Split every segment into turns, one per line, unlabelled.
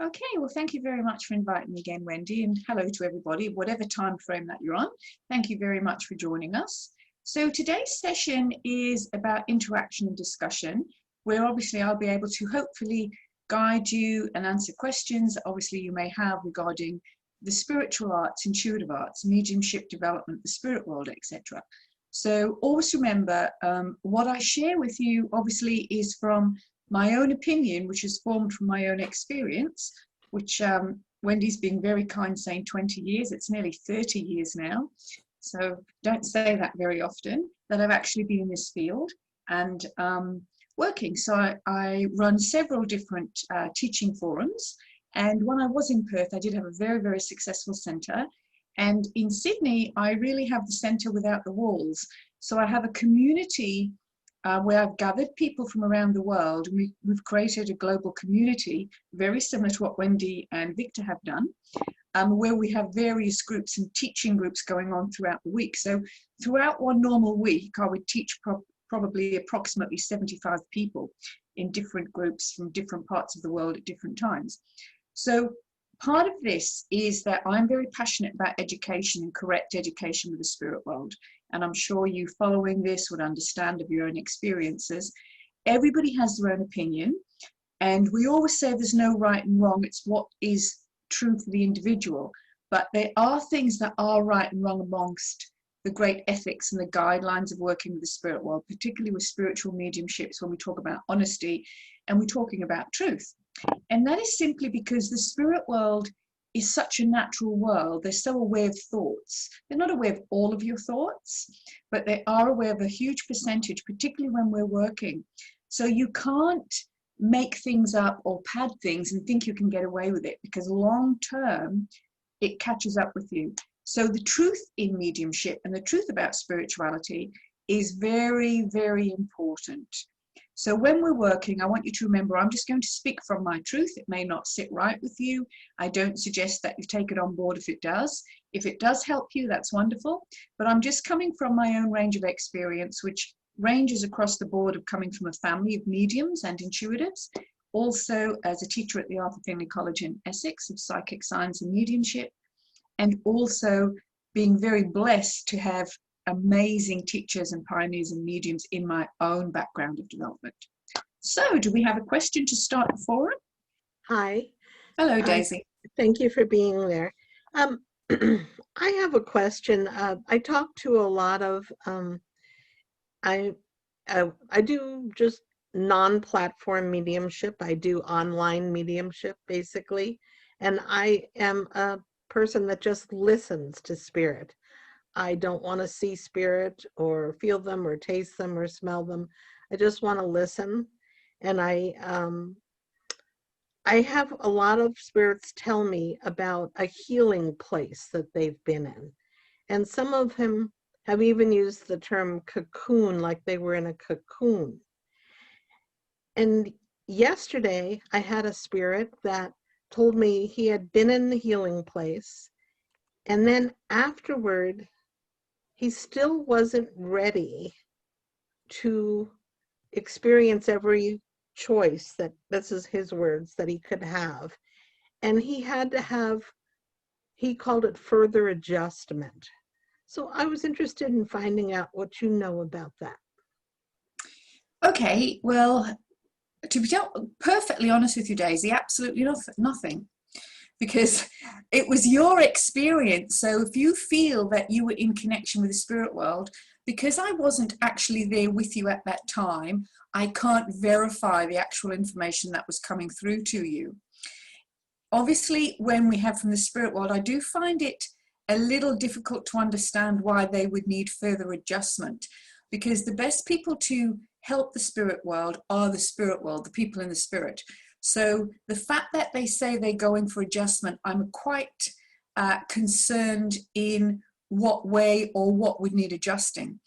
Okay, well, thank you very much for inviting me again, Wendy, and hello to everybody, whatever time frame that you're on. Thank you very much for joining us. So today's session is about interaction and discussion, where obviously I'll be able to hopefully guide you and answer questions that obviously you may have regarding the spiritual arts, intuitive arts, mediumship development, the spirit world, etc. So always remember, what I share with you obviously is from my own opinion, which is formed from my own experience, which Wendy's been very kind saying 20 years, it's nearly 30 years now. So don't say that very often, that I've actually been in this field and working. So I run several different teaching forums. And when I was in Perth, I did have a very, very successful centre. And in Sydney, I really have the centre without the walls. So I have a community where I've gathered people from around the world, and we've created a global community very similar to what Wendy and Victor have done, where we have various groups and teaching groups going on throughout the week. So throughout one normal week, I would teach probably approximately 75 people in different groups from different parts of the world at different times. So part of this is that I'm very passionate about education and correct education with the spirit world. And I'm sure you following this would understand of your own experiences. Everybody has their own opinion. And we always say there's no right and wrong. It's what is true for the individual. But there are things that are right and wrong amongst the great ethics and the guidelines of working with the spirit world, particularly with spiritual mediumships when we talk about honesty and we're talking about truth. And that is simply because the spirit world is such a natural world. They're so aware of thoughts. They're not aware of all of your thoughts, but they are aware of a huge percentage, particularly when we're working. So you can't make things up or pad things and think you can get away with it, because long term, it catches up with you. So the truth in mediumship and the truth about spirituality is very, very important. So when we're working, I want you to remember, I'm just going to speak from my truth. It may not sit right with you. I don't suggest that you take it on board if it does. If it does help you, that's wonderful. But I'm just coming from my own range of experience, which ranges across the board of coming from a family of mediums and intuitives. Also as a teacher at the Arthur Findlay College in Essex of psychic science and mediumship. And also being very blessed to have amazing teachers and pioneers and mediums in my own background of development. So do we have a question to start the forum?
Hi.
Hello, Daisy.
Thank you for being there. I have a question. I talk to a lot of, I do just non-platform mediumship. I do online mediumship, basically. And I am a person that just listens to spirit. I don't want to see spirit or feel them or taste them or smell them. I just want to listen. And I have a lot of spirits tell me about a healing place that they've been in. And some of them have even used the term cocoon, like they were in a cocoon. And yesterday I had a spirit that told me he had been in the healing place. And then afterward, he still wasn't ready to experience every choice that, this is his words, that he could have. And he had to have, he called it further adjustment. So I was interested in finding out what you know about that.
Okay, well, to be perfectly honest with you, Daisy, absolutely nothing. Because it was your experience. So if you feel that you were in connection with the spirit world, because I wasn't actually there with you at that time, I can't verify the actual information that was coming through to you. Obviously, when we have from the spirit world, I do find it a little difficult to understand why they would need further adjustment, because the best people to help the spirit world are the spirit world, the people in the spirit. So the fact that they say they're going for adjustment, I'm quite concerned in what way or what would need adjusting.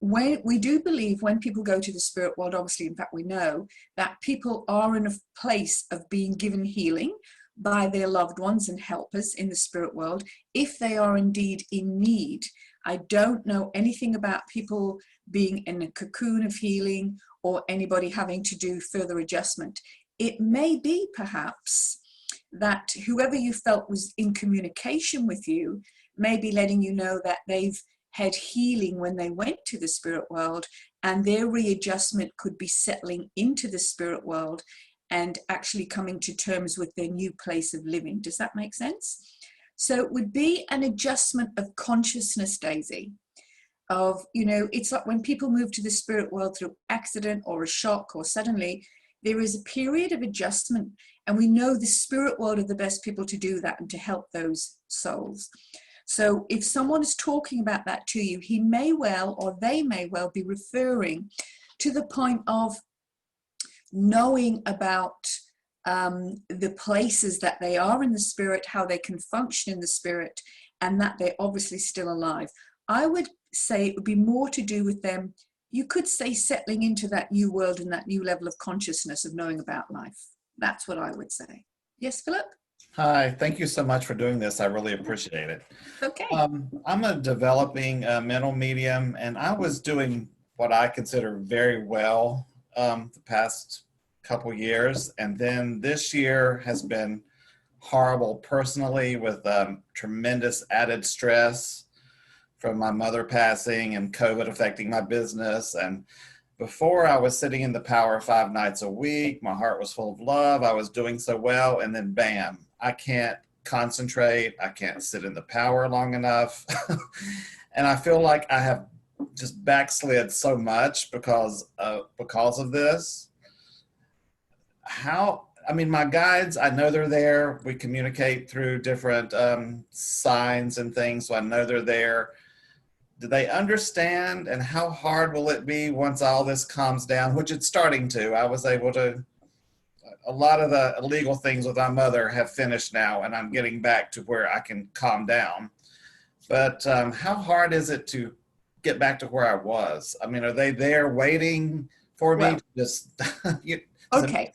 We do believe when people go to the spirit world, obviously, in fact, we know that people are in a place of being given healing by their loved ones and helpers in the spirit world, if they are indeed in need. I don't know anything about people being in a cocoon of healing or anybody having to do further adjustment. It may be perhaps that whoever you felt was in communication with you may be letting you know that they've had healing when they went to the spirit world, and their readjustment could be settling into the spirit world and actually coming to terms with their new place of living. Does that make sense? So it would be an adjustment of consciousness, Daisy, of, you know, it's like when people move to the spirit world through accident or a shock or suddenly, there is a period of adjustment, and we know the spirit world are the best people to do that and to help those souls. So if someone is talking about that to you, he may well, or they may well be referring to the point of knowing about the places that they are in the spirit, how they can function in the spirit, and that they're obviously still alive. I would say it would be more to do with them, you could say, settling into that new world and that new level of consciousness of knowing about life. That's what I would say. Yes, Philip?
Hi, thank you so much for doing this. I really appreciate it.
Okay.
I'm a developing mental medium, and I was doing what I consider very well the past couple years. And then this year has been horrible personally, with tremendous added stress from my mother passing and COVID affecting my business. And before, I was sitting in the power 5 nights a week. My heart was full of love. I was doing so well. And then bam, I can't concentrate. I can't sit in the power long enough. And I feel like I have just backslid so much because of this. I mean, my guides, I know they're there. We communicate through different signs and things, so I know they're there. Do they understand, and how hard will it be once all this calms down, which it's starting to? I was able to, a lot of the illegal things with my mother have finished now, and I'm getting back to where I can calm down. But how hard is it to get back to where I was? I mean, are they there waiting for me to just,
Okay.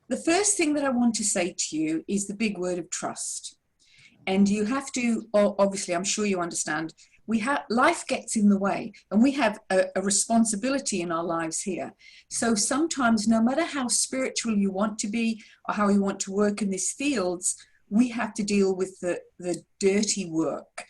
The first thing that I want to say to you is the big word of trust. And you have to, obviously, I'm sure you understand, life gets in the way, and we have a responsibility in our lives here. So sometimes, no matter how spiritual you want to be or how you want to work in these fields, we have to deal with the dirty work,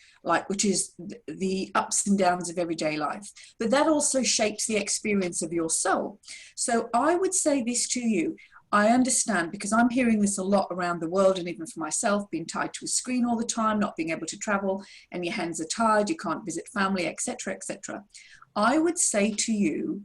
which is the ups and downs of everyday life. But that also shapes the experience of your soul. So I would say this to you. I understand, because I'm hearing this a lot around the world, and even for myself, being tied to a screen all the time, not being able to travel, and your hands are tied, you can't visit family, etc., etc. I would say to you,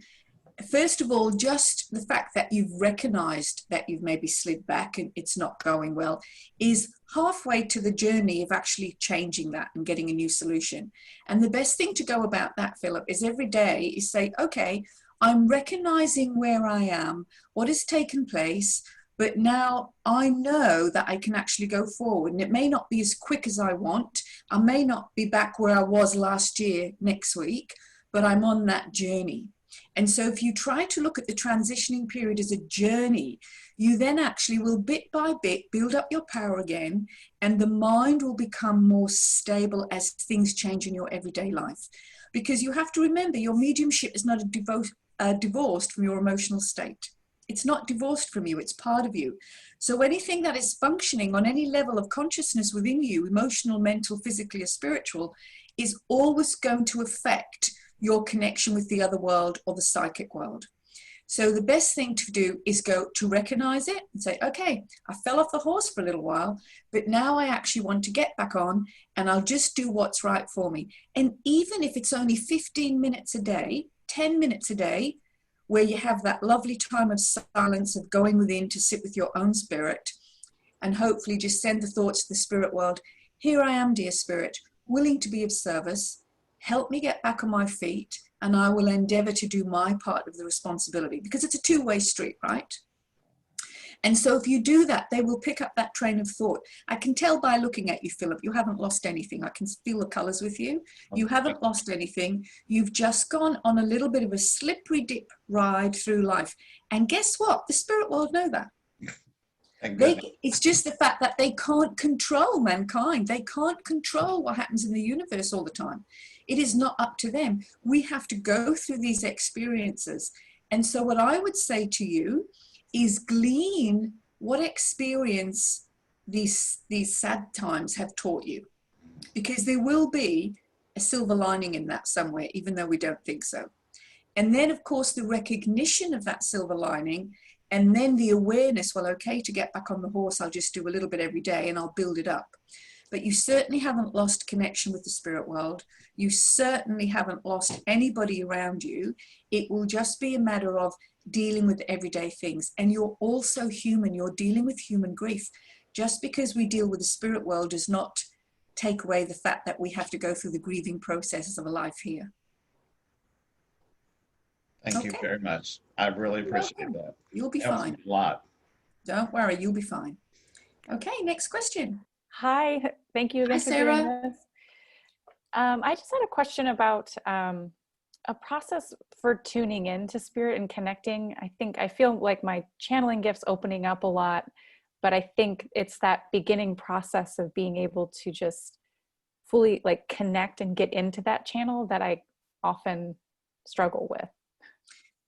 first of all, just the fact that you've recognized that you've maybe slid back and it's not going well is halfway to the journey of actually changing that and getting a new solution. And the best thing to go about that, Philip, is every day is say, okay, I'm recognizing where I am, what has taken place, but now I know that I can actually go forward. And it may not be as quick as I want. I may not be back where I was last year next week, but I'm on that journey. And so if you try to look at the transitioning period as a journey, you then actually will bit by bit build up your power again, and the mind will become more stable as things change in your everyday life. Because you have to remember, your mediumship is not divorced from your emotional state. It's not divorced from you, it's part of you. So anything that is functioning on any level of consciousness within you, emotional, mental, physically, or spiritual, is always going to affect your connection with the other world or the psychic world. So the best thing to do is go to recognize it and say, okay, I fell off the horse for a little while, but now I actually want to get back on, and I'll just do what's right for me. And even if it's only 15 minutes a day, 10 minutes a day, where you have that lovely time of silence, of going within to sit with your own spirit, and hopefully just send the thoughts to the spirit world. Here I am, dear spirit, willing to be of service. Help me get back on my feet, and I will endeavor to do my part of the responsibility, because it's a two-way street, right? And so if you do that, they will pick up that train of thought. I can tell by looking at you, Philip, you haven't lost anything. I can feel the colors with you. You haven't lost anything. You've just gone on a little bit of a slippery dip ride through life. And guess what? The spirit world know that. It's just the fact that they can't control mankind. They can't control what happens in the universe all the time. It is not up to them. We have to go through these experiences. And so what I would say to you is glean what experience these sad times have taught you, because there will be a silver lining in that somewhere, even though we don't think so. And then, of course, the recognition of that silver lining, and then the awareness, well, okay, to get back on the horse, I'll just do a little bit every day and I'll build it up. But you certainly haven't lost connection with the spirit world. You certainly haven't lost anybody around you. It will just be a matter of dealing with everyday things. And you're also human. You're dealing with human grief. Just because we deal with the spirit world does not take away the fact that we have to go through the grieving processes of a life here.
Thank you very much. I really appreciate that.
You'll be
Helps
fine.
me a lot.
Don't worry, you'll be fine. Okay, next question.
Hi, thank you again
Hi,
for
Sarah.
doing this. I just had a question about a process for tuning in to spirit and connecting. I feel like my channeling gift's opening up a lot, but I think it's that beginning process of being able to just fully like connect and get into that channel that I often struggle with.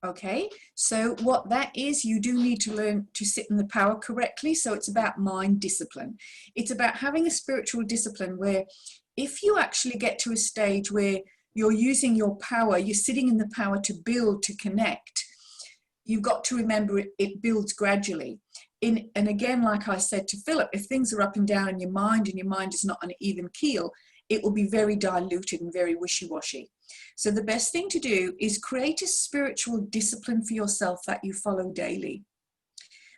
Okay, so what that is, you do need to learn to sit in the power correctly. So it's about mind discipline. It's about having a spiritual discipline where if you actually get to a stage where you're using your power, you're sitting in the power to build, to connect, you've got to remember it builds gradually. And again, like I said to Philip, if things are up and down in your mind and your mind is not on an even keel, it will be very diluted and very wishy-washy. So the best thing to do is create a spiritual discipline for yourself that you follow daily,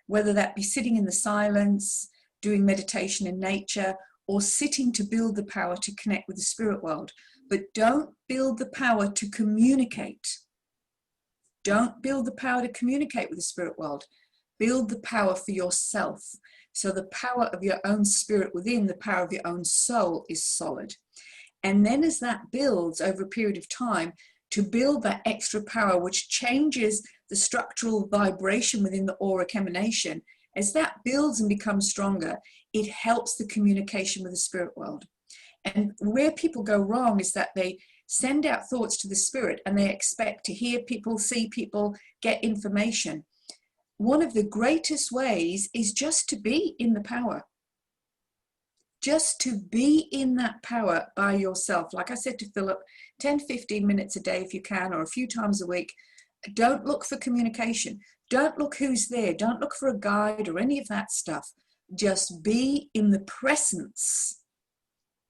whether that be sitting in the silence, doing meditation in nature, or sitting to build the power to connect with the spirit world. But don't build the power to communicate. Don't build the power to communicate with the spirit world. Build the power for yourself. So the power of your own spirit within, the power of your own soul is solid. And then as that builds over a period of time, to build that extra power, which changes the structural vibration within the auric emanation, as that builds and becomes stronger, it helps the communication with the spirit world. And where people go wrong is that they send out thoughts to the spirit and they expect to hear people, see people, get information. One of the greatest ways is just to be in the power. Just to be in that power by yourself. Like I said to Philip, 10, 15 minutes a day if you can, or a few times a week. Don't look for communication. Don't look who's there. Don't look for a guide or any of that stuff. Just be in the presence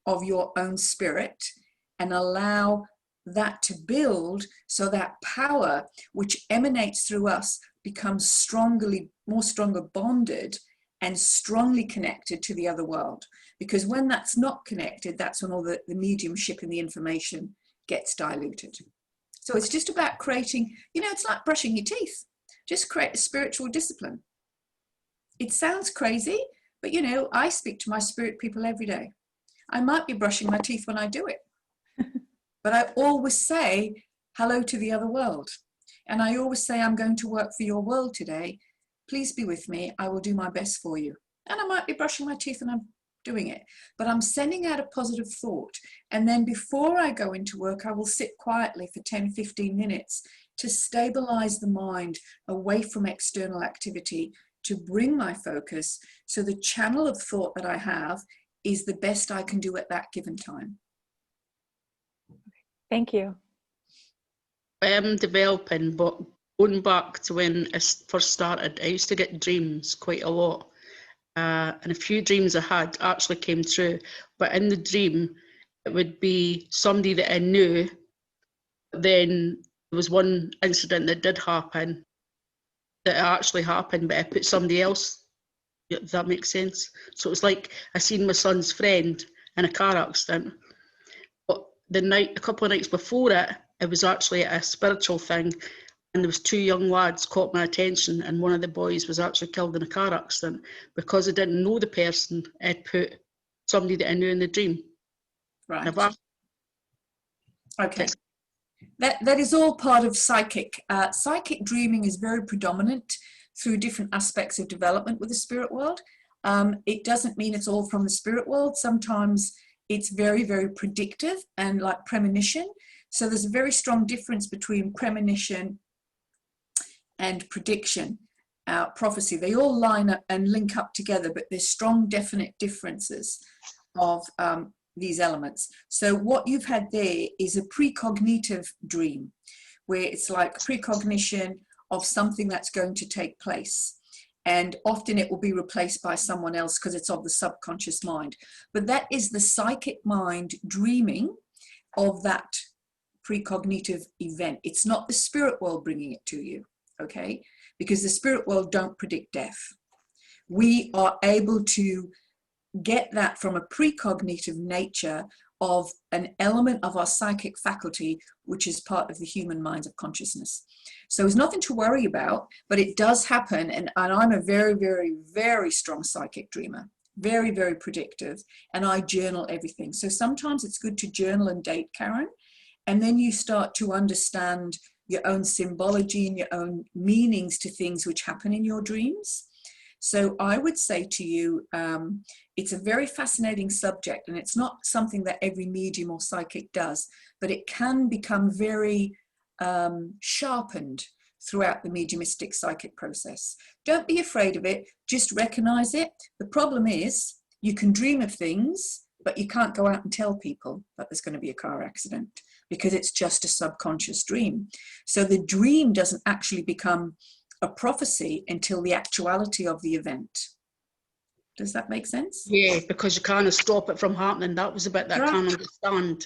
of your own spirit and allow that to build so that power which emanates through us becomes more stronger bonded and strongly connected to the other world. Because when that's not connected, that's when all the mediumship and the information gets diluted. So it's just about creating, it's like brushing your teeth. Just create a spiritual discipline. It sounds crazy, but I speak to my spirit people every day. I might be brushing my teeth when I do it. But I always say hello to the other world. And I always say, I'm going to work for your world today. Please be with me. I will do my best for you. And I might be brushing my teeth and I'm doing it. But I'm sending out a positive thought. And then before I go into work, I will sit quietly for 10, 15 minutes to stabilize the mind away from external activity, to bring my focus so the channel of thought that I have is the best I can do at that given time.
Thank you.
I'm developing, but going back to when I first started, I used to get dreams quite a lot. And a few dreams I had actually came true. But in the dream, it would be somebody that I knew. But then there was one incident that did happen, that actually happened, but I put somebody else. If that makes sense. So it was like I seen my son's friend in a car accident. But a couple of nights before it, it was actually a spiritual thing, and there was two young lads caught my attention, and one of the boys was actually killed in a car accident. Because I didn't know the person, I'd put somebody that I knew in the dream.
Right. Okay. That is all part of psychic. Psychic dreaming is very predominant through different aspects of development with the spirit world. It doesn't mean it's all from the spirit world. Sometimes it's very, very predictive and like premonition. So there's a very strong difference between premonition and prediction. prophecy. They all line up and link up together, but there's strong, definite differences of these elements. So what you've had there is a precognitive dream, where it's like precognition of something that's going to take place. And often it will be replaced by someone else because it's of the subconscious mind. But that is the psychic mind dreaming of that precognitive event. It's not the spirit world bringing it to you, okay? Because the spirit world don't predict death. We are able to get that from a precognitive nature of an element of our psychic faculty, which is part of the human minds of consciousness. So it's nothing to worry about, but it does happen. And I'm a very, very, very strong psychic dreamer, very, very predictive, and I journal everything. So sometimes it's good to journal and date, Karen, and then you start to understand your own symbology and your own meanings to things which happen in your dreams. So I would say to you, it's a very fascinating subject, and it's not something that every medium or psychic does, but it can become very sharpened throughout the mediumistic psychic process. Don't be afraid of it, just recognize it. The problem is you can dream of things, but you can't go out and tell people that there's going to be a car accident because it's just a subconscious dream. So the dream doesn't actually become a prophecy until the actuality of the event. Does that make sense?
Yeah, because you can't stop it from happening. That was the bit that I can't understand.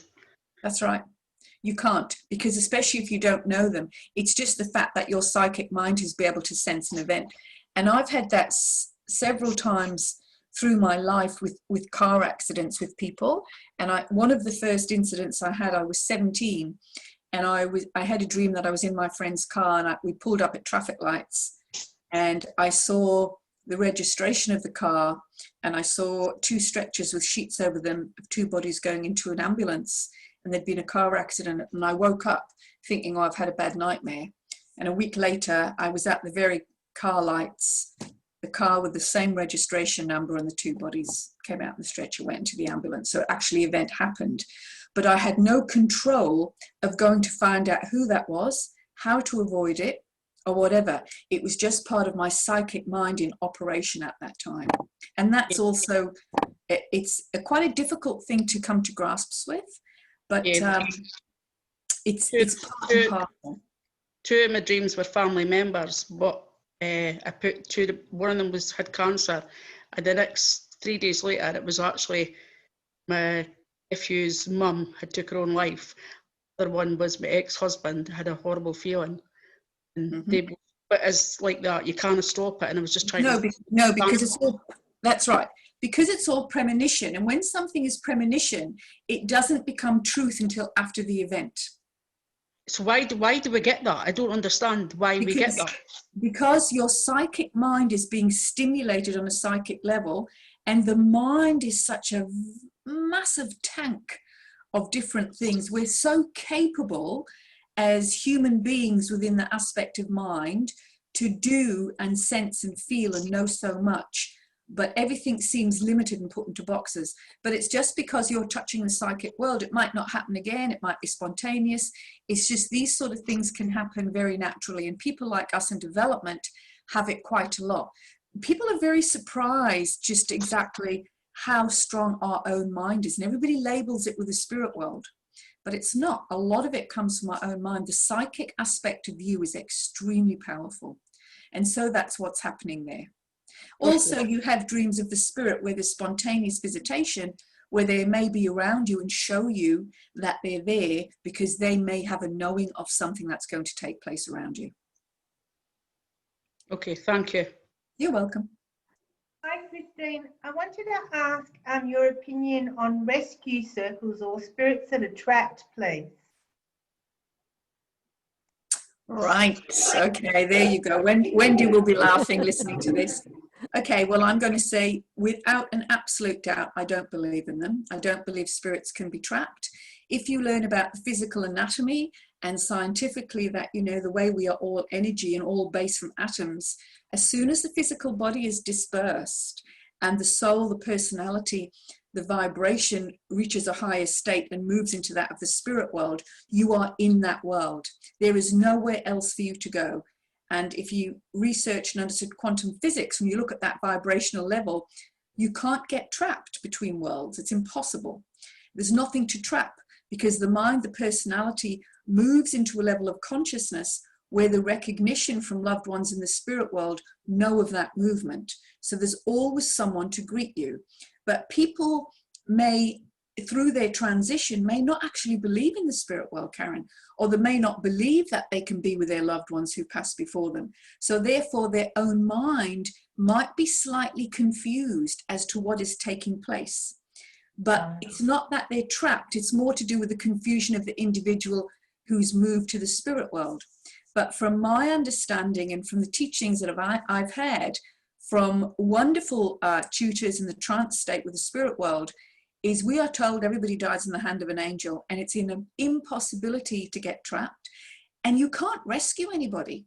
That's right. You can't, because especially if you don't know them, it's just the fact that your psychic mind has been able to sense an event. And I've had that several times through my life with car accidents with people. And one of the first incidents I had, I was 17, and I had a dream that I was in my friend's car, and we pulled up at traffic lights, and I saw the registration of the car, and I saw 2 stretchers with sheets over them of 2 bodies going into an ambulance, and there'd been a car accident. And I woke up thinking, oh, I've had a bad nightmare. And a week later, I was at the very car lights, the car with the same registration number, and the 2 bodies came out and the stretcher went into the ambulance. So actually event happened. But I had no control of going to find out who that was, how to avoid it, or whatever. It was just part of my psychic mind in operation at that time. And that's also, it's quite a difficult thing to come to grasps with, but it's part and parcel.
2 of my dreams were family members, but I put 2, one of them had cancer, and the next 3 days later, it was actually my nephew's mum had took her own life. The other one was my ex-husband, had a horrible feeling. And but it's like that, you can't stop it. And I was just trying
because it's all, that's right. Because it's all premonition. And when something is premonition, it doesn't become truth until after the event.
So why do we get that? I don't understand why we get that.
Because your psychic mind is being stimulated on a psychic level, and the mind is such a massive tank of different things. We're so capable as human beings within the aspect of mind to do and sense and feel and know so much, but everything seems limited and put into boxes. But it's just because you're touching the psychic world. It might not happen again, it might be spontaneous. It's just these sort of things can happen very naturally, and people like us in development have it quite a lot. People are very surprised just exactly how strong our own mind is, and everybody labels it with the spirit world, but it's not. A lot of it comes from our own mind. The psychic aspect of you is extremely powerful, and so that's what's happening there. Also, you have dreams of the spirit where there's spontaneous visitation, where they may be around you and show you that they're there because they may have a knowing of something that's going to take place around you.
Okay, thank you.
You're welcome.
Hi, Christine. I wanted to ask your opinion on rescue circles or spirits that attract, please.
Right. Okay, there you go. Wendy will be laughing listening to this. Okay, well, I'm going to say without an absolute doubt, I don't believe in them. I don't believe spirits can be trapped. If you learn about the physical anatomy and scientifically that, you know, the way we are all energy and all based from atoms, as soon as the physical body is dispersed and the soul, the personality, the vibration reaches a higher state and moves into that of the spirit world, you are in that world. There is nowhere else for you to go. And if you research and understood quantum physics, when you look at that vibrational level, you can't get trapped between worlds. It's impossible. There's nothing to trap, because the mind, the personality, moves into a level of consciousness where the recognition from loved ones in the spirit world know of that movement. So there's always someone to greet you. But people may, through their transition, may not actually believe in the spirit world, Karen, or they may not believe that they can be with their loved ones who passed before them. So therefore their own mind might be slightly confused as to what is taking place. But it's not that they're trapped, it's more to do with the confusion of the individual who's moved to the spirit world. But from my understanding and from the teachings that I've had from wonderful tutors in the trance state with the spirit world, is we are told everybody dies in the hand of an angel, and it's an impossibility to get trapped. And you can't rescue anybody.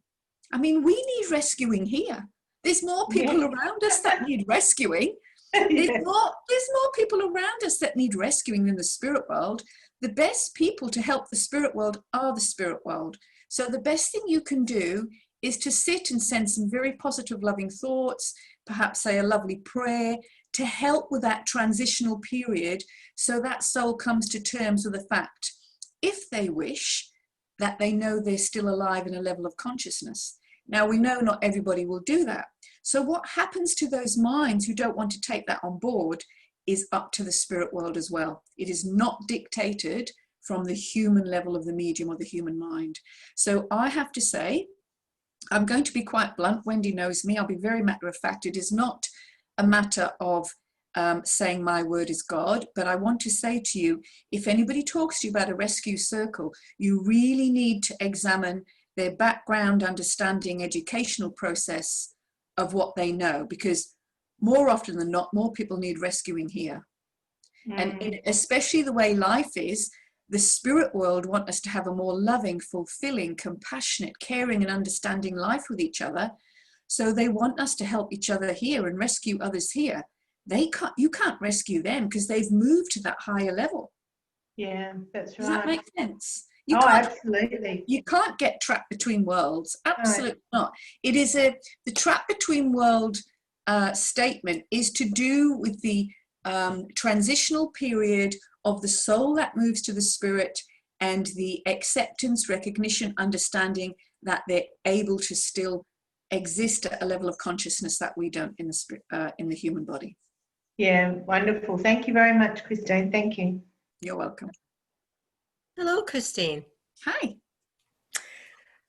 I mean, we need rescuing here. There's more people around us that need rescuing. There's more people around us that need rescuing in the spirit world. The best people to help the spirit world are the spirit world. So the best thing you can do is to sit and send some very positive, loving thoughts, perhaps say a lovely prayer to help with that transitional period, so that soul comes to terms with the fact, if they wish, that they know they're still alive in a level of consciousness. Now, we know not everybody will do that. So what happens to those minds who don't want to take that on board is up to the spirit world as well. It is not dictated from the human level of the medium or the human mind. So I have to say, I'm going to be quite blunt. Wendy knows me. I'll be very matter of fact. It is not a matter of saying my word is God, but I want to say to you, if anybody talks to you about a rescue circle, you really need to examine their background, understanding, educational process of what they know, because more often than not, more people need rescuing here. And especially the way life is, the spirit world want us to have a more loving, fulfilling, compassionate, caring and understanding life with each other. So they want us to help each other here and rescue others here. You can't rescue them because they've moved to that higher level.
Yeah, that's right.
Does that make sense?
Absolutely.
You can't get trapped between worlds. Absolutely not. It is the trap between world statement is to do with the transitional period of the soul that moves to the spirit and the acceptance, recognition, understanding that they're able to still exist at a level of consciousness that we don't in the human body.
Yeah, wonderful. Thank you very much, Christine. Thank you.
You're welcome.
Hello, Christine.
Hi.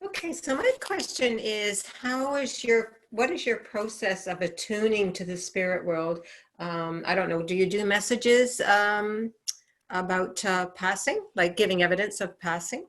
Okay, so my question is, what is your process of attuning to the spirit world? I don't know, do you do messages about passing, like giving evidence of passing?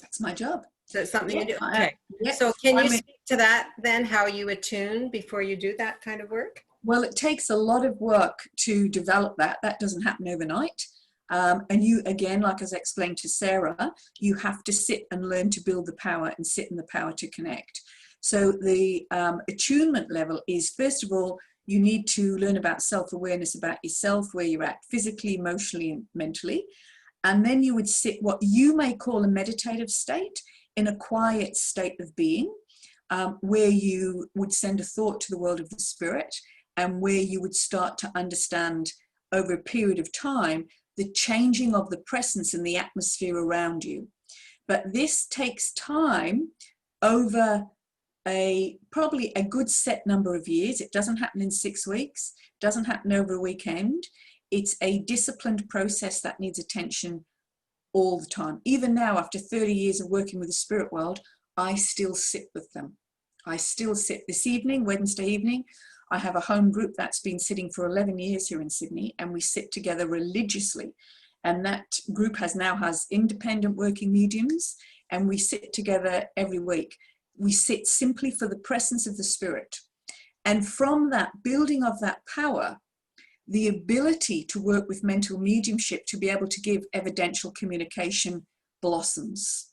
That's my job.
Is that something you do?
Yeah,
Okay.
yes.
So can you speak to that then, how you attune before you do that kind of work?
Well, it takes a lot of work to develop that. That doesn't happen overnight. And you, again, like as I explained to Sarah, you have to sit and learn to build the power and sit in the power to connect. So the attunement level is, first of all, you need to learn about self-awareness, about yourself, where you're at physically, emotionally, and mentally. And then you would sit what you may call a meditative state, in a quiet state of being, where you would send a thought to the world of the spirit, and where you would start to understand over a period of time the changing of the presence in the atmosphere around you. But this takes time over probably a good set number of years. It doesn't happen in 6 weeks, doesn't happen over a weekend. It's a disciplined process that needs attention all the time. Even now, after 30 years of working with the spirit world, I still sit with them. I still sit. This evening, Wednesday evening, I have a home group that's been sitting for 11 years here in Sydney, and we sit together religiously. And that group now has independent working mediums, and we sit together every week. We sit simply for the presence of the spirit. And from that building of that power, the ability to work with mental mediumship to be able to give evidential communication blossoms.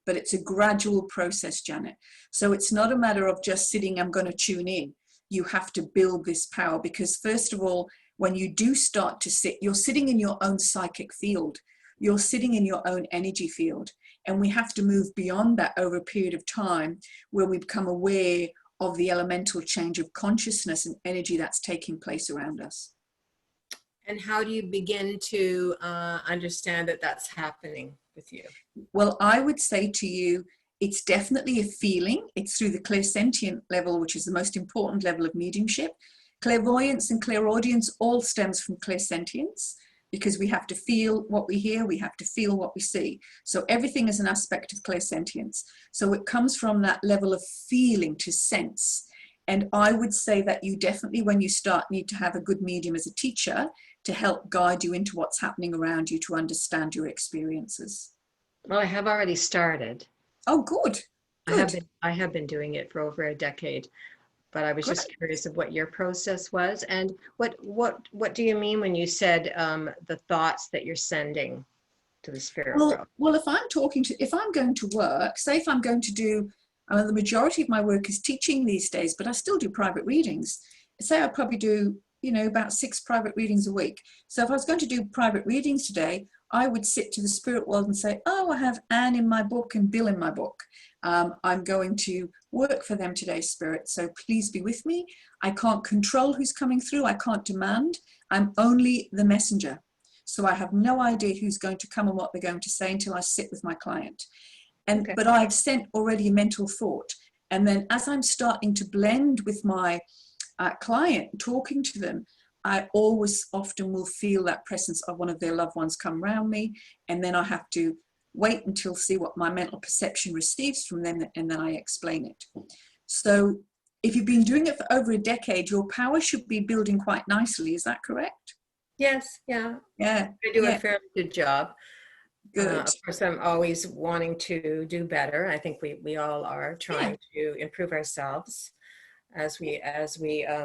But it's a gradual process, Janet. So it's not a matter of just sitting, I'm going to tune in. You have to build this power, because first of all, when you do start to sit, you're sitting in your own psychic field. You're sitting in your own energy field. And we have to move beyond that over a period of time where we become aware of the elemental change of consciousness and energy that's taking place around us.
And how do you begin to understand that that's happening with you?
Well, I would say to you, it's definitely a feeling. It's through the clairsentient level, which is the most important level of mediumship. Clairvoyance and clairaudience all stems from clairsentience, because we have to feel what we hear, we have to feel what we see. So everything is an aspect of clairsentience. So it comes from that level of feeling to sense. And I would say that you definitely, when you start, need to have a good medium as a teacher to help guide you into what's happening around you to understand your experiences.
Well, I have already started.
Oh, good.
I have been doing it for over a decade, but I was just curious of what your process was. And what do you mean when you said the thoughts that you're sending to the spirit world?
Well, if I'm going to work, say if I'm going to do, the majority of my work is teaching these days, but I still do private readings. Say I probably do, about 6 private readings a week. So if I was going to do private readings today, I would sit to the spirit world and say, oh, I have Anne in my book and Bill in my book. I'm going to work for them today, spirit. So please be with me. I can't control who's coming through. I can't demand. I'm only the messenger. So I have no idea who's going to come and what they're going to say until I sit with my client. But I've sent already a mental thought. And then as I'm starting to blend with my client, talking to them, I always often will feel that presence of one of their loved ones come around me. And then I have to wait until see what my mental perception receives from them, and then I explain it. So if you've been doing it for over a decade, your power should be building quite nicely. Is that correct?
Yes, yeah.
Yeah.
I do a fairly good job.
Good.
Of course, I'm always wanting to do better. I think we all are trying to improve ourselves as we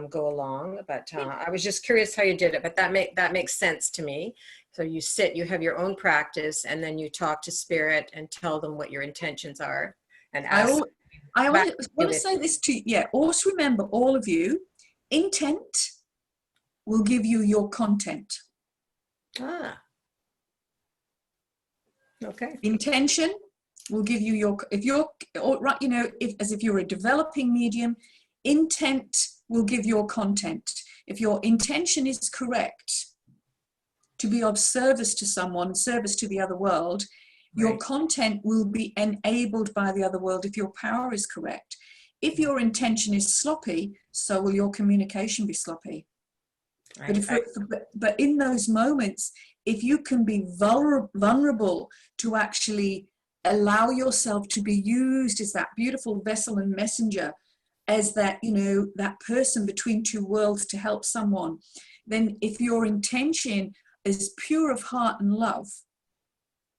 go along. But I was just curious how you did it. But that makes sense to me. So you sit, you have your own practice, and then you talk to spirit and tell them what your intentions are. And ask.
I want to say this to you. Also remember, all of you, intent will give you your content.
Ah. Okay.
Intention will give you your, if you're a developing medium, intent will give your content. If your intention is correct to be of service to someone, service to the other world, your content will be enabled by the other world if your power is correct. If your intention is sloppy, so will your communication be sloppy. But in those moments, if you can be vulnerable to actually allow yourself to be used as that beautiful vessel and messenger, as that, that person between two worlds to help someone, then if your intention is pure of heart and love,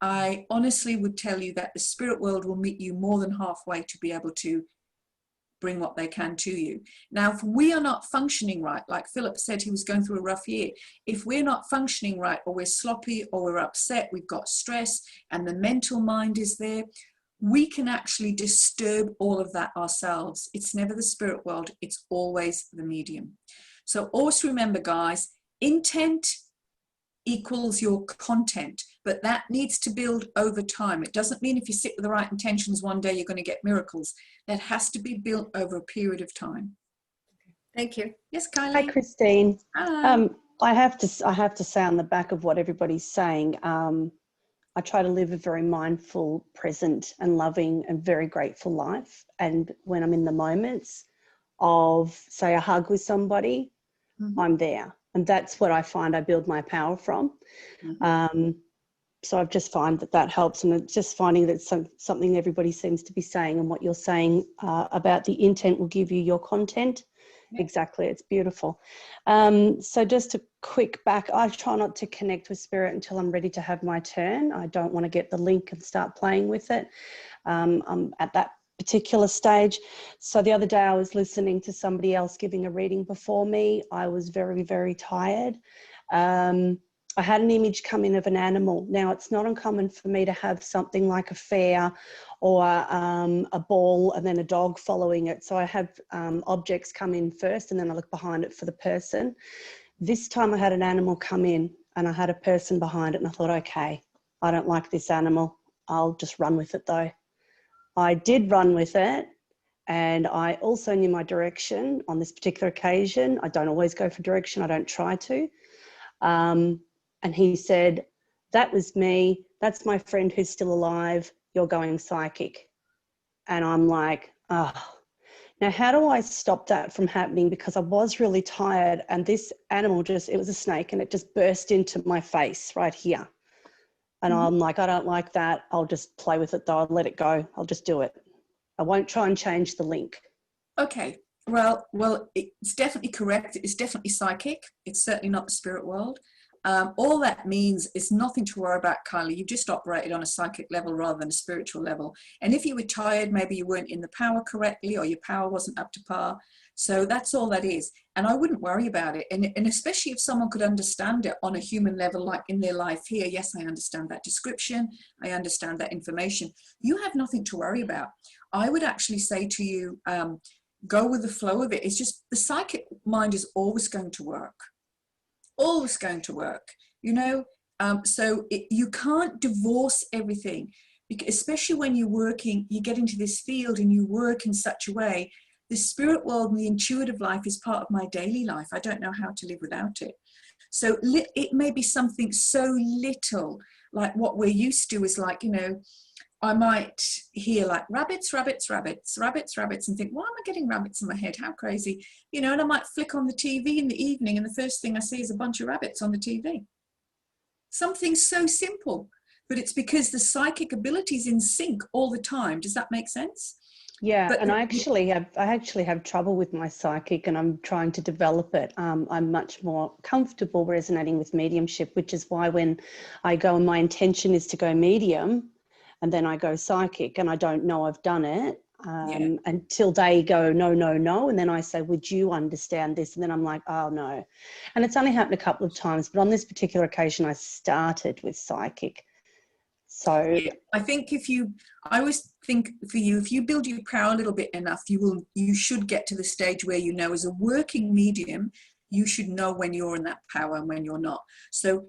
I honestly would tell you that the spirit world will meet you more than halfway to be able to bring what they can to you. Now, if we are not functioning right, like Philip said, he was going through a rough year. If we're not functioning right, or we're sloppy, or we're upset, we've got stress, and the mental mind is there, we can actually disturb all of that ourselves. It's never the spirit world, it's always the medium. So always remember, guys, intent equals your content, but that needs to build over time. It doesn't mean if you sit with the right intentions one day you're going to get miracles. That has to be built over a period of time.
Thank you.
Yes, Kylie.
Hi, Christine.
Hi.
I have to say on the back of what everybody's saying, I try to live a very mindful, present and loving and very grateful life. And when I'm in the moments of, say, a hug with somebody, I'm there. And that's what I find I build my power from. So I just find that helps. And it's just finding that something everybody seems to be saying, and what you're saying about the intent will give you your content. Yeah. Exactly. It's beautiful. So just a quick back, I try not to connect with spirit until I'm ready to have my turn. I don't want to get the link and start playing with it. I'm at that particular stage. So the other day I was listening to somebody else giving a reading before me. I was very, very tired. I had an image come in of an animal. Now, it's not uncommon for me to have something like a fair or a ball and then a dog following it. So I have objects come in first and then I look behind it for the person. This time I had an animal come in and I had a person behind it, and I thought, okay, I don't like this animal. I'll just run with it though. I did run with it, and I also knew my direction on this particular occasion. I don't always go for direction. I don't try to. And he said, that was me. That's my friend who's still alive. You're going psychic. And I'm like, oh. Now, how do I stop that from happening? Because I was really tired, and this animal it was a snake, and it just burst into my face right here. And I'm like, I don't like that. I'll just play with it though. I'll let it go. I'll just do it. I won't try and change the link.
Okay. Well, it's definitely correct. It's definitely psychic. It's certainly not the spirit world. All that means is nothing to worry about, Kylie. You've just operated on a psychic level rather than a spiritual level. And if you were tired, maybe you weren't in the power correctly, or your power wasn't up to par. So that's all that is. And I wouldn't worry about it. And especially if someone could understand it on a human level, like in their life here. Yes, I understand that description. I understand that information. You have nothing to worry about. I would actually say to you, go with the flow of it. It's just the psychic mind is always going to work. Always going to work, you know. So you can't divorce everything, because especially when you're working, you get into this field and you work in such a way. The spirit world and the intuitive life is part of my daily life. I don't know how to live without it. So it may be something so little, like what we're used to is like, you know, I might hear like rabbits, rabbits, rabbits, rabbits, rabbits, and think, why am I getting rabbits in my head? How crazy. You know, and I might flick on the TV in the evening and the first thing I see is a bunch of rabbits on the TV. Something so simple, but it's because the psychic ability is in sync all the time. Does that make sense?
Yeah,
But
and I actually have trouble with my psychic, and I'm trying to develop it. I'm much more comfortable resonating with mediumship, which is why when I go and my intention is to go medium, and then I go psychic, and I don't know I've done it until they go, no, no, no. And then I say, would you understand this? And then I'm like, oh, no. And it's only happened a couple of times. But on this particular occasion, I started with psychic. So
yeah, I think I always think for you, if you build your power a little bit enough, you should get to the stage where, you know, as a working medium, you should know when you're in that power and when you're not. So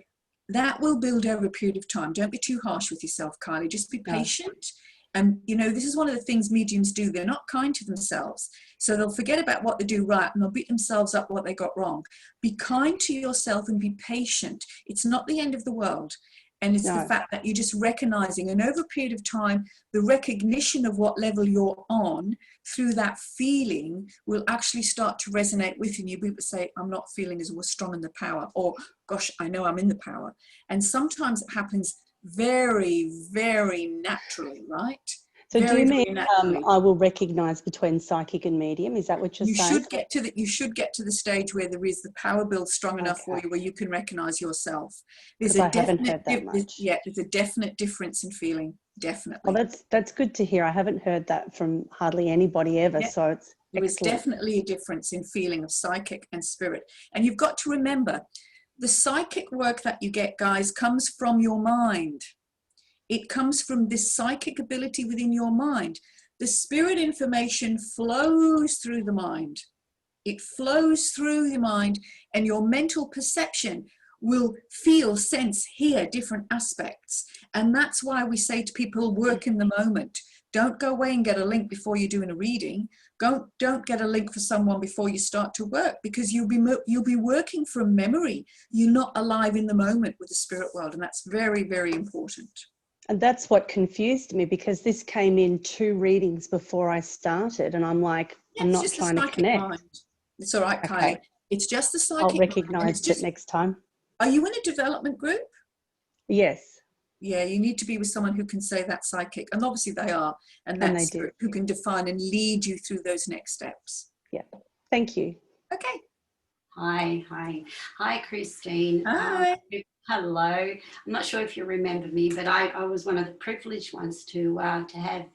that will build over a period of time. Don't be too harsh with yourself, Kylie. Just be patient. And, you know, this is one of the things mediums do. They're not kind to themselves. So they'll forget about what they do right and they'll beat themselves up what they got wrong. Be kind to yourself and be patient. It's not the end of the world. And it's the fact that you're just recognizing, and over a period of time, the recognition of what level you're on through that feeling will actually start to resonate with you. And you'll be able to say, I'm not feeling as strong in the power, or gosh, I know I'm in the power. And sometimes it happens very, very naturally, right?
So
very,
do you mean I will recognize between psychic and medium? Is that what you're saying?
You should get to the stage where there is the power build strong enough for you, where you can recognize yourself. There's a
haven't heard that much.
There's a definite difference in feeling. Definitely.
Well, that's good to hear. I haven't heard that from hardly anybody ever.
Yeah.
So it's
there is definitely a difference in feeling of psychic and spirit. And you've got to remember, the psychic work that you get, guys, comes from your mind. It comes from this psychic ability within your mind. The spirit information flows through the mind. It flows through the mind, and your mental perception will feel, sense, hear different aspects. And that's why we say to people, work in the moment. Don't go away and get a link before you're doing a reading. Don't get a link for someone before you start to work, because you'll be working from memory. You're not alive in the moment with the spirit world, and that's very, very important.
And that's what confused me, because this came in 2 readings before I started, and I'm like, I'm not trying to connect.
Mind. It's all right, Kylie. It's just the psychic.
I'll recognize it next time.
Are you in a development group?
Yes.
Yeah, you need to be with someone who can say that psychic, and obviously they are, and that's who can define and lead you through those next steps.
Yeah. Thank you.
Okay.
Hi, Christine.
Hi.
Hello. I'm not sure if you remember me, but I was one of the privileged ones to have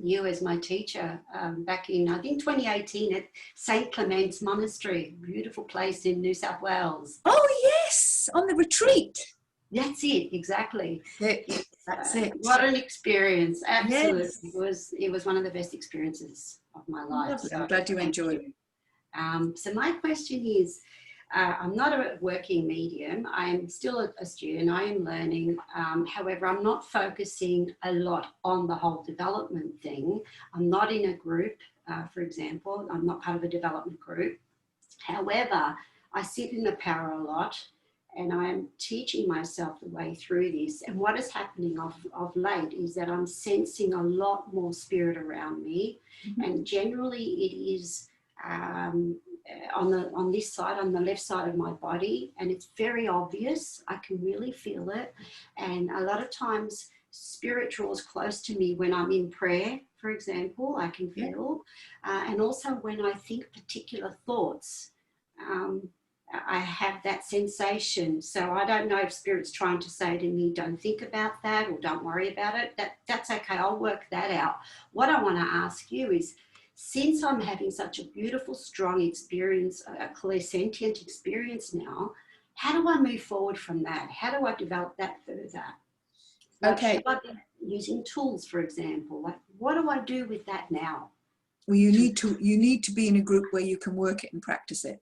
you as my teacher back in, I think, 2018 at St. Clement's Monastery, beautiful place in New South Wales.
Oh, yes, on the retreat.
That's it, exactly.
That's it.
What an experience. Absolutely. Yes. It was one of the best experiences of my life.
I'm glad you enjoyed it.
So my question is, I'm not a working medium. I am still a student. I am learning. However, I'm not focusing a lot on the whole development thing. I'm not in a group, for example. I'm not part of a development group. However, I sit in the power a lot, and I am teaching myself the way through this. And what is happening of late is that I'm sensing a lot more spirit around me. Mm-hmm. And generally it is on this side, on the left side of my body, and it's very obvious. I can really feel it. And a lot of times spirit draws close to me when I'm in prayer, for example, I can feel. And also when I think particular thoughts, I have that sensation. So I don't know if spirit's trying to say to me, don't think about that or don't worry about it. That's okay. I'll work that out. What I want to ask you is, since I'm having such a beautiful, strong experience, a clairsentient experience now, how do I move forward from that? How do I develop that further?
Okay.
Should I be using tools, for example? Like, what do I do with that now?
Well, you need to be in a group where you can work it and practice it.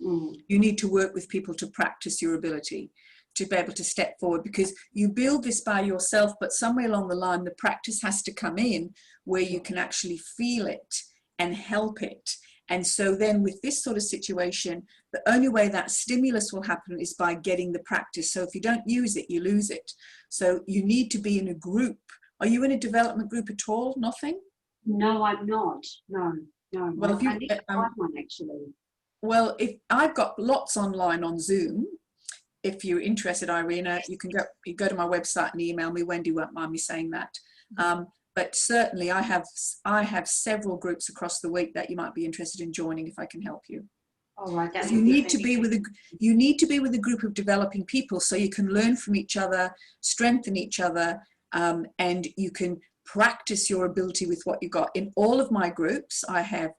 You need to work with people to practice your ability to be able to step forward, because you build this by yourself, but somewhere along the line the practice has to come in where you can actually feel it and help it. And so then with this sort of situation, the only way that stimulus will happen is by getting the practice. So if you don't use it, you lose it. So you need to be in a group. Are you in a development group at all? Nothing?
No, I'm not. No.
Well, if you,
I need to find one, actually.
Well, if I've got lots online on Zoom. If you're interested, Irina, you can go to my website and email me. Wendy won't mind me saying that. But certainly I have several groups across the week that you might be interested in joining if I can help you.
All right.
You need to be with a group of developing people so you can learn from each other, strengthen each other, and you can practice your ability with what you got. In all of my groups, I have,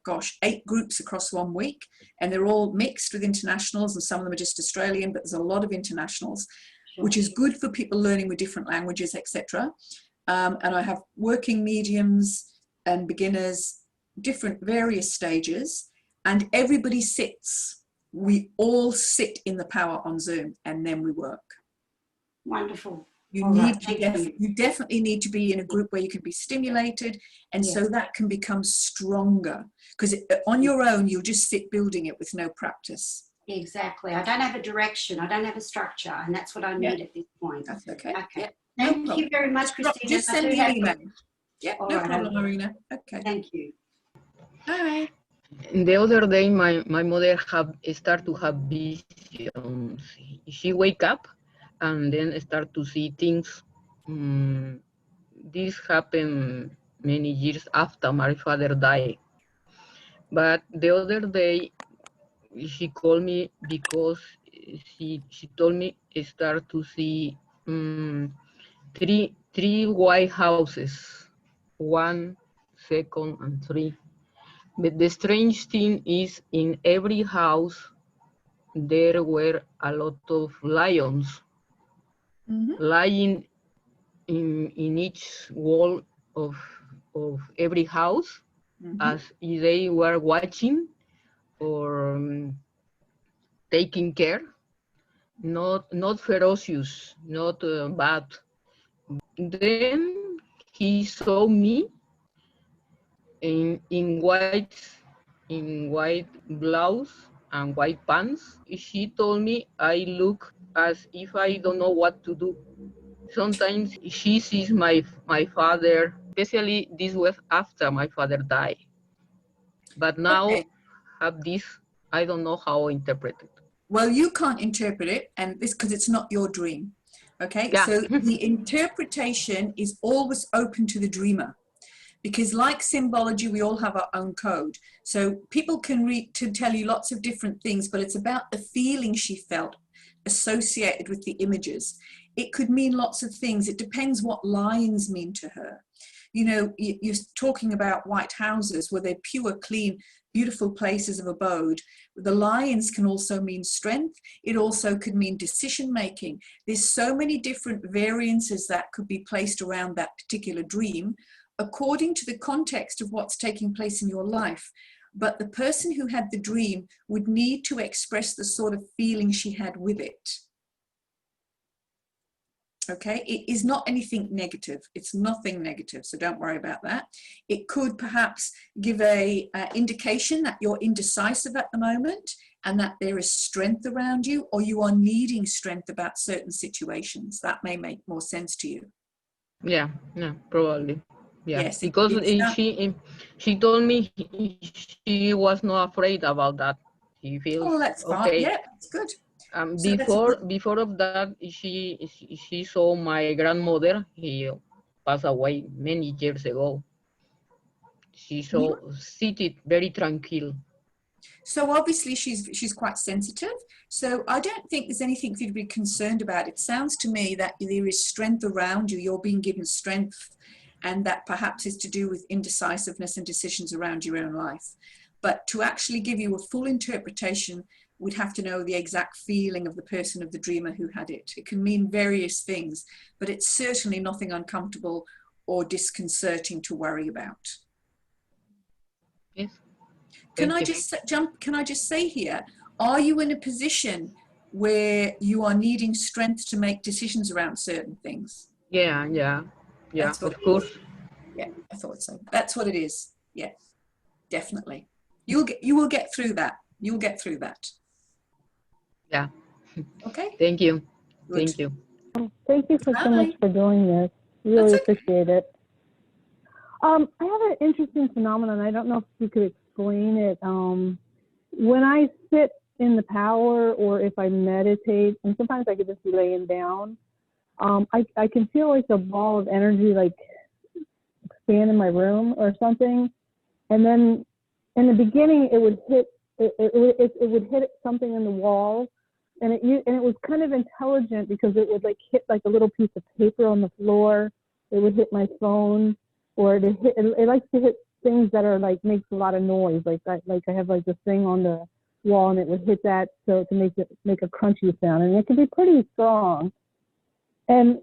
8 groups across 1 week, and they're all mixed with internationals, and some of them are just Australian, but there's a lot of internationals, which is good for people learning with different languages, etc. And I have working mediums and beginners, different various stages, and everybody sits. We all sit in the power on Zoom, and then we work.
Wonderful.
You definitely need to be in a group where you can be stimulated, and so that can become stronger, because on your own you'll just sit building it with no practice.
Exactly. I don't have a direction, I don't have a structure, and that's what I need at this point.
That's okay.
Okay. Thank you very much, Christina.
Just send me an email. Yeah, no problem, Irina. Okay.
Thank you.
Bye.
The other day, my mother started to have visions. She wake up and then start to see things. This happened many years after my father died. But the other day, she called me because she told me start to see three white houses, 1, 2, and 3. But the strange thing is, in every house, there were a lot of lions lying in each wall of every house, as if they were watching or taking care. Not ferocious, not bad. Then he saw me in white blouse and white pants. She told me I look as if I don't know what to do. Sometimes she sees my father, especially this was after my father died. But now have this, I don't know how to interpret it.
Well, you can't interpret it, and this because it's not your dream. Okay, so the interpretation is always open to the dreamer, because like symbology, we all have our own code. So people can read to tell you lots of different things, but it's about the feeling she felt associated with the images. It could mean lots of things. It depends what lions mean to her. You know, you're talking about white houses, where they're pure, clean, beautiful places of abode. The lions can also mean strength. It also could mean decision making. There's so many different variances that could be placed around that particular dream, according to the context of what's taking place in your life. but the person who had the dream would need to express the sort of feeling she had with it. Okay, it is not anything negative. It's nothing negative, so don't worry about that. It could perhaps give a indication that you're indecisive at the moment and that there is strength around you, or you are needing strength about certain situations. That may make more sense to you.
Yeah, probably. Yeah,
Yes,
because she told me she was not afraid about that. She feels
oh, that's fine.
okay.
Yeah, that's good. So
Before of that, she saw my grandmother. He passed away many years ago. She saw seated very tranquil.
So obviously she's quite sensitive. So I don't think there's anything for you to be concerned about. It sounds to me that there is strength around you. You're being given strength, and that perhaps is to do with indecisiveness and decisions around your own life. But to actually give you a full interpretation, we'd have to know the exact feeling of the person, of the dreamer who had it. It can mean various things, but it's certainly nothing uncomfortable or disconcerting to worry about.
Yes.
Can I just say here, are you in a position where you are needing strength to make decisions around certain things?
Yeah, of course.
Yeah, I thought so. That's what it is. Yeah, definitely. You will get through that. You'll get through that.
Yeah.
Okay.
Thank you.
Good.
Thank you.
Thank you so much for doing this. Really appreciate it. I have an interesting phenomenon. I don't know if you could explain it. When I sit in the power, or if I meditate, and sometimes I could just be laying down, I can feel like a ball of energy like expand in my room or something. And then in the beginning, it would hit it would hit something in the wall, and it was kind of intelligent because it would like hit like a little piece of paper on the floor. It would hit my phone, or it likes to hit things that are like makes a lot of noise. Like I have like this thing on the wall, and it would hit that so to make a crunchy sound, and it can be pretty strong. And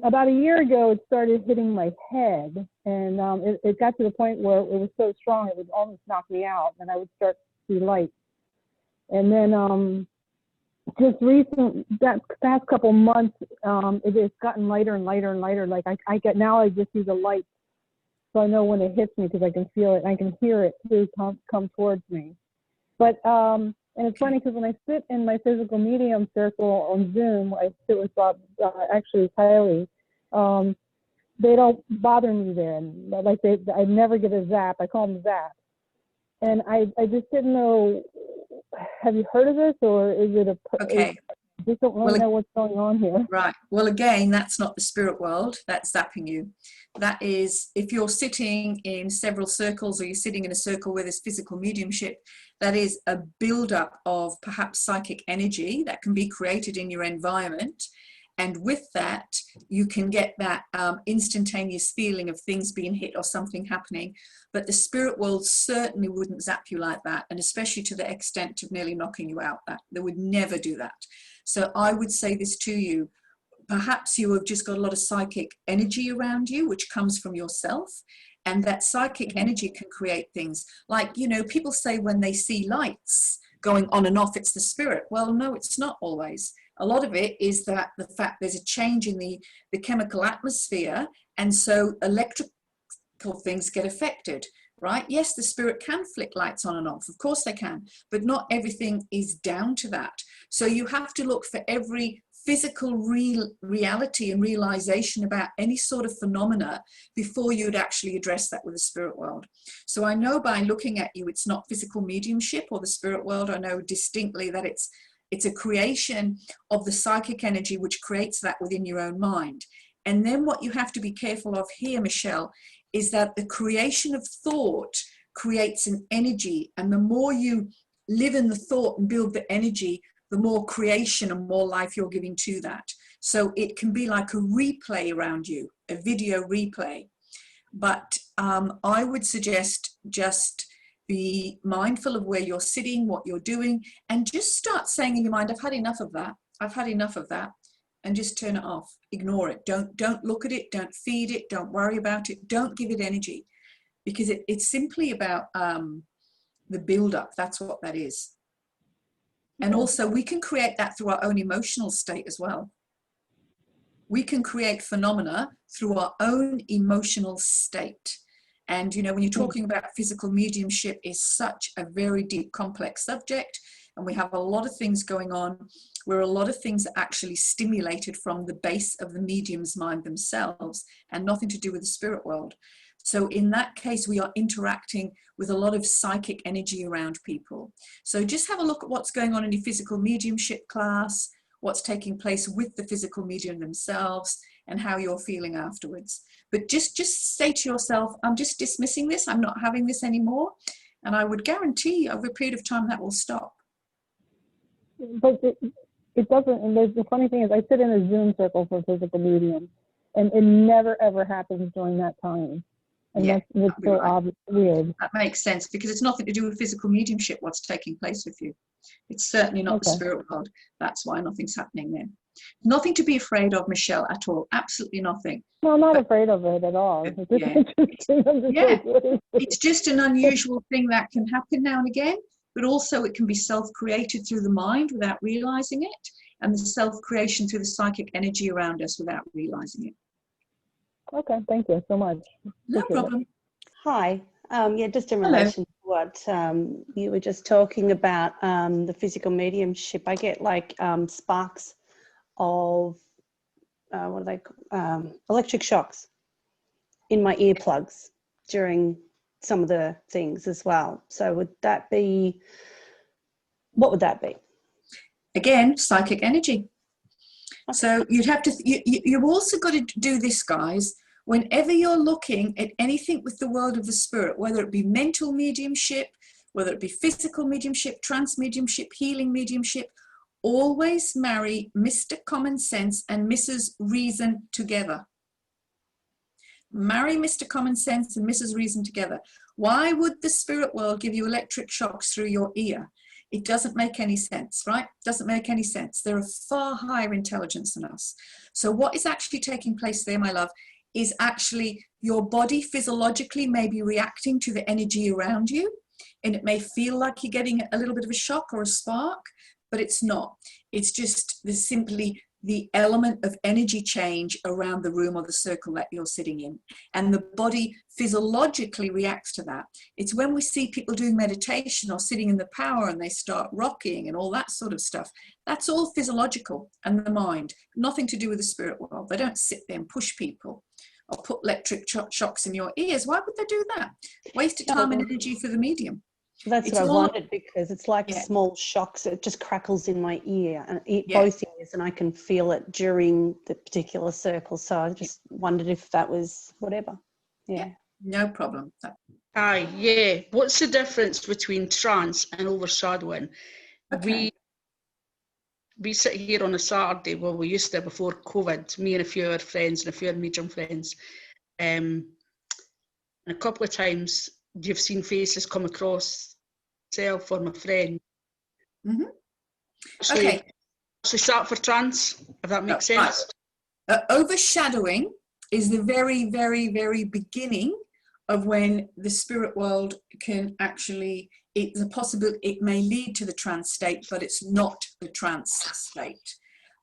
about a year ago, it started hitting my head, and it got to the point where it was so strong it would almost knock me out, and I would start to see light. And then just that past couple months, it's gotten lighter and lighter and lighter. Like I just see the light, so I know when it hits me because I can feel it and I can hear it too come towards me. But and it's funny because when I sit in my physical medium circle on Zoom, I sit with Bob, actually Kylie, they don't bother me there. Like I never get a zap. I call them zap. And I just didn't know, have you heard of this, or is it
okay?
I just don't really know what's going on here.
Right. Well, again, that's not the spirit world. That's zapping you. That is, if you're sitting in several circles, or you're sitting in a circle where there's physical mediumship, that is a buildup of perhaps psychic energy that can be created in your environment. And with that, you can get that instantaneous feeling of things being hit or something happening. But the spirit world certainly wouldn't zap you like that, and especially to the extent of nearly knocking you out. That they would never do that. So I would say this to you: perhaps you have just got a lot of psychic energy around you, which comes from yourself. And that psychic energy can create things like, people say when they see lights going on and off, it's the spirit. Well, no, it's not always. A lot of it is that the fact there's a change in the chemical atmosphere, and so electrical things get affected, right? Yes, the spirit can flick lights on and off. Of course they can, but not everything is down to that. So you have to look for every physical reality and realization about any sort of phenomena before you'd actually address that with the spirit world. So I know by looking at you, it's not physical mediumship or the spirit world. I know distinctly that it's a creation of the psychic energy which creates that within your own mind. And then what you have to be careful of here, Michelle, is that the creation of thought creates an energy, and the more you live in the thought and build the energy, the more creation and more life you're giving to that. So it can be like a replay around you, a video replay. But I would suggest just be mindful of where you're sitting, what you're doing, and just start saying in your mind, I've had enough of that. I've had enough of that. And just turn it off. Ignore it. Don't look at it. Don't feed it. Don't worry about it. Don't give it energy, because it's simply about the build-up. That's what that is. And also we can create that through our own emotional state as well. We can create phenomena through our own emotional state. And, you know, when you're talking about physical mediumship, is such a very deep, complex subject. And we have a lot of things going on where a lot of things are actually stimulated from the base of the medium's mind themselves and nothing to do with the spirit world. So in that case, we are interacting with a lot of psychic energy around people. So just have a look at what's going on in your physical mediumship class, what's taking place with the physical medium themselves, and how you're feeling afterwards. But just say to yourself, I'm just dismissing this, I'm not having this anymore. And I would guarantee over a period of time that will stop.
But it doesn't, and the funny thing is I sit in a Zoom circle for physical mediums, and it never ever happens during that time. And
Yeah,
that's what's so
right.
obvious, weird.
That makes sense, because it's nothing to do with physical mediumship, what's taking place with you. It's certainly not the
Okay.
spirit world. That's why nothing's happening there. Nothing to be afraid of, Michelle, at all. Absolutely nothing.
No, I'm not
But-
afraid of it at all. It's just
Yeah.
interesting. I'm just
Yeah.
like, what is this?
It's just an unusual thing that can happen now and again, but also it can be self-created through the mind without realizing it, and the self-creation through the psychic energy around us without realizing it.
Okay, thank you so much.
No
Appreciate it.
problem.
Hi. Yeah, just in
Hello.
relation to what you were just talking about, the physical mediumship, I get like sparks of, what are they called? Electric shocks in my earplugs during some of the things as well. So would that be, what would that be?
Again, psychic energy. So you'd have to, you've also got to do this, guys, whenever you're looking at anything with the world of the spirit, whether it be mental mediumship, whether it be physical mediumship, trance mediumship, healing mediumship, always marry Mr. Common Sense and Mrs. Reason together. Marry Mr. Common Sense and Mrs. Reason together. Why would the spirit world give you electric shocks through your ear? It doesn't make any sense, right? Doesn't make any sense. They're a far higher intelligence than us. So what is actually taking place there, my love, is actually your body physiologically may be reacting to the energy around you, and it may feel like you're getting a little bit of a shock or a spark, but it's not. It's just simply the element of energy change around the room or the circle that you're sitting in. And the body physiologically reacts to that. It's when we see people doing meditation or sitting in the power and they start rocking and all that sort of stuff. That's all physiological and the mind, nothing to do with the spirit world. They don't sit there and push people or put electric shocks in your ears. Why would they do that? Waste of time and energy for the medium.
That's
It's
what I
all-
wanted, because it's like
Yeah.
small shocks. It just crackles in my ear, and
Yeah.
both ears, and I can feel it during the particular circle. So I just wondered if that was whatever. Yeah.
No problem.
Aye, yeah. What's the difference between trance and overshadowing?
Okay.
We sit here on a Saturday, well, we used to before COVID, me and a few of our friends and a few of our medium friends. And a couple of times you've seen faces come across self or my friend.
Mm-hmm.
Actually,
Okay.
actually sat for trance, if that makes sense.
Right. Overshadowing is the very, very, very beginning of when the spirit world can actually, it's a possibility, it may lead to the trance state, but it's not the trance state.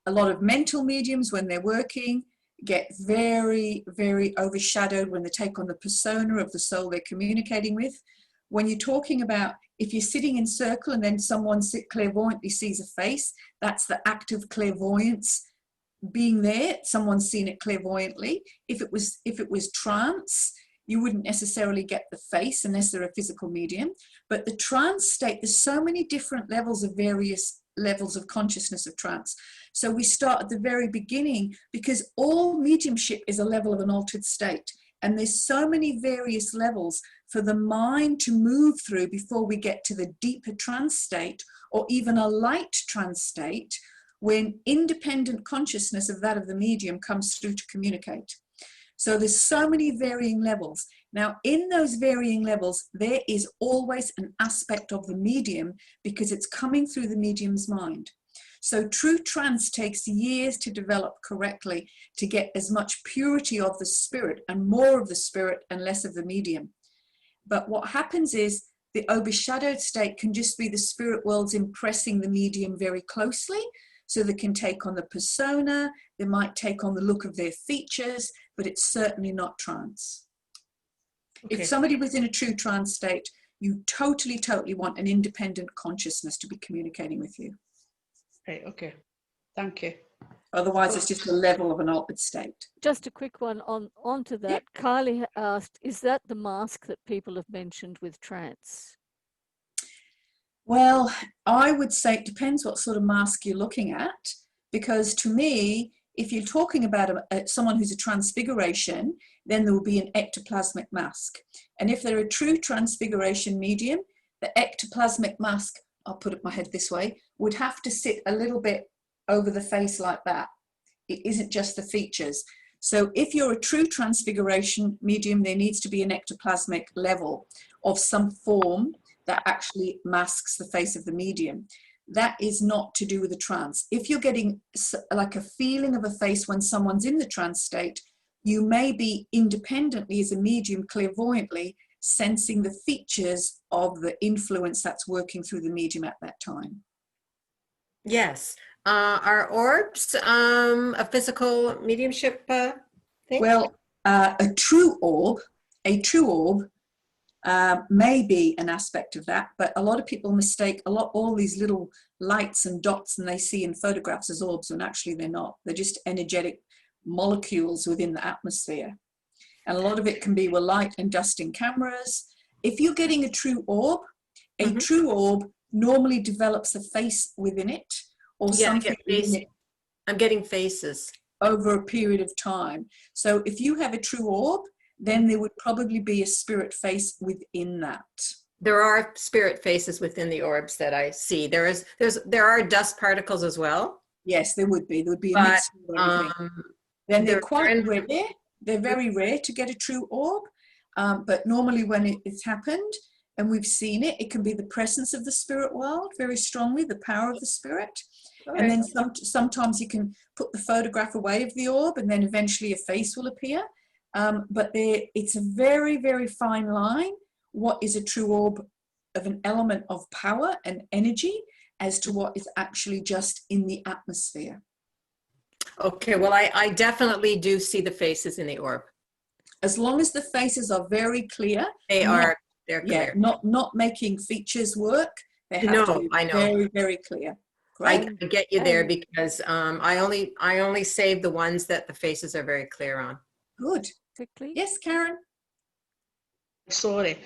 A lot of mental mediums, when they're working, get very, very overshadowed when they take on the persona of the soul they're communicating with. When you're talking about, if you're sitting in circle and then someone clairvoyantly sees a face, that's the act of clairvoyance being there. Someone's seen it clairvoyantly. If it was trance, you wouldn't necessarily get the face unless they're a physical medium. But the trance state, there's so many different levels of various levels of consciousness of trance. So we start at the very beginning, because all mediumship is a level of an altered state. And there's so many various levels for the mind to move through before we get to the deeper trance state, or even a light trance state, when independent consciousness of that of the medium comes through to communicate. So there's so many varying levels. Now, in those varying levels, there is always an aspect of the medium, because it's coming through the medium's mind. So true trance takes years to develop correctly, to get as much purity of the spirit and more of the spirit and less of the medium. But what happens is The overshadowed state can just be the spirit worlds impressing the medium very closely. So they can take on the persona, they might take on the look of their features, but it's certainly not trance.
Okay.
If somebody was in a true trance state, you totally want an independent consciousness to be communicating with you.
Right, okay. Thank you.
Otherwise, it's just a level of an altered state.
Just a quick one onto that. Yeah. Kylie asked, is that the mask that people have mentioned with trance?
Well, I would say it depends what sort of mask you're looking at, because to me, if you're talking about someone who's a transfiguration, then there will be an ectoplasmic mask. And if they're a true transfiguration medium, the ectoplasmic mask, I'll put up my head this way, would have to sit a little bit over the face like that. It isn't just the features. So if you're a true transfiguration medium, there needs to be an ectoplasmic level of some form that actually masks the face of the medium. That is not to do with the trance. If you're getting like a feeling of a face when someone's in the trance state, you may be independently as a medium clairvoyantly sensing the features of the influence that's working through the medium at that time.
Yes. Are orbs a physical mediumship thing?
Well, a true orb may be an aspect of that, but a lot of people mistake all these little lights and dots and they see in photographs as orbs, and actually they're not. They're just energetic molecules within the atmosphere. And a lot of it can be with light and dust in cameras. If you're getting a true orb, true orb normally develops a face within it, or something within it.
I'm getting faces.
Over a period of time. So if you have a true orb, then there would probably be a spirit face within that.
There are spirit faces within the orbs that I see. There are dust particles as well.
Yes, there would be. There would be a mix of everything. Then they're quite rare. They're very rare to get a true orb. But normally when it's happened and we've seen it, it can be the presence of the spirit world very strongly, the power of the spirit. Right. And then sometimes you can put the photograph away of the orb and then eventually a face will appear. But it's a very, very fine line. What is a true orb of an element of power and energy as to what is actually just in the atmosphere?
Okay, well, I definitely do see the faces in the orb.
As long as the faces are very clear.
They're clear.
Yeah, not making features work. They have to be very, very clear.
I get you there because I only save the ones that the faces are very clear on.
Good.
Quickly.
Yes, Karen.
Sorry.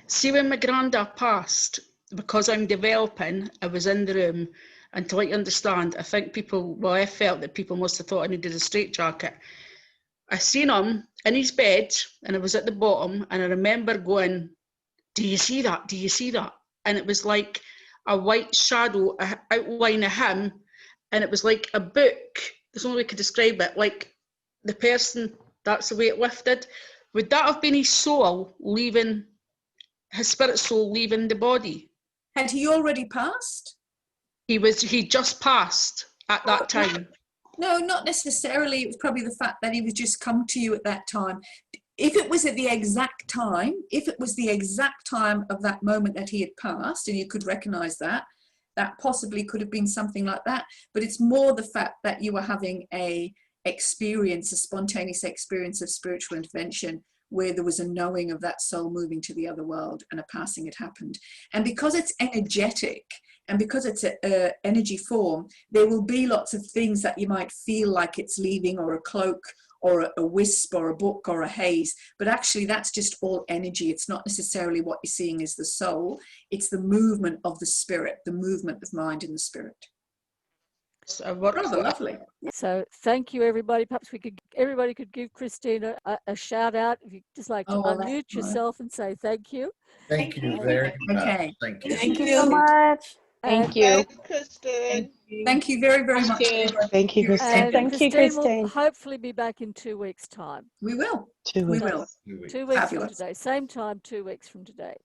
See, when my granda passed, because I'm developing, I was in the room, and to understand, I think I felt that people must have thought I needed a straitjacket. I seen him in his bed, and I was at the bottom, and I remember going, "Do you see that? Do you see that?" And it was like a white shadow, an outline of him, and it was like a book. There's no way I could describe it. Like the person, that's the way it lifted. Would that have been his soul leaving, his spirit soul leaving the body?
Had he already passed?
He just passed at that time.
No, not necessarily. It was probably the fact that he was just come to you at that time. If it was at the exact time, if it was the exact time of that moment that he had passed and you could recognize that possibly could have been something like that. But it's more the fact that you were having a spontaneous experience of spiritual intervention where there was a knowing of that soul moving to the other world and a passing had happened. And because it's energetic and because it's an energy form, there will be lots of things that you might feel like it's leaving, or a cloak or a wisp or a book or a haze, but actually that's just all energy. It's not necessarily what you're seeing as the soul. It's the movement of the spirit, the movement of mind and the spirit.
Rather
lovely.
So thank you, everybody. Perhaps everybody could give Christina a shout out if you just like to unmute yourself and say thank you.
Thank you very much.
Okay.
Thank you.
Thank you so much.
Thank you.
Christine.
Thank you very, very much.
Thank you, Christine.
And
Thank you,
Christine will
Christine.
hopefully be back in 2 weeks' time.
We will.
2 weeks.
We will.
2 weeks from today. Same time, 2 weeks from today.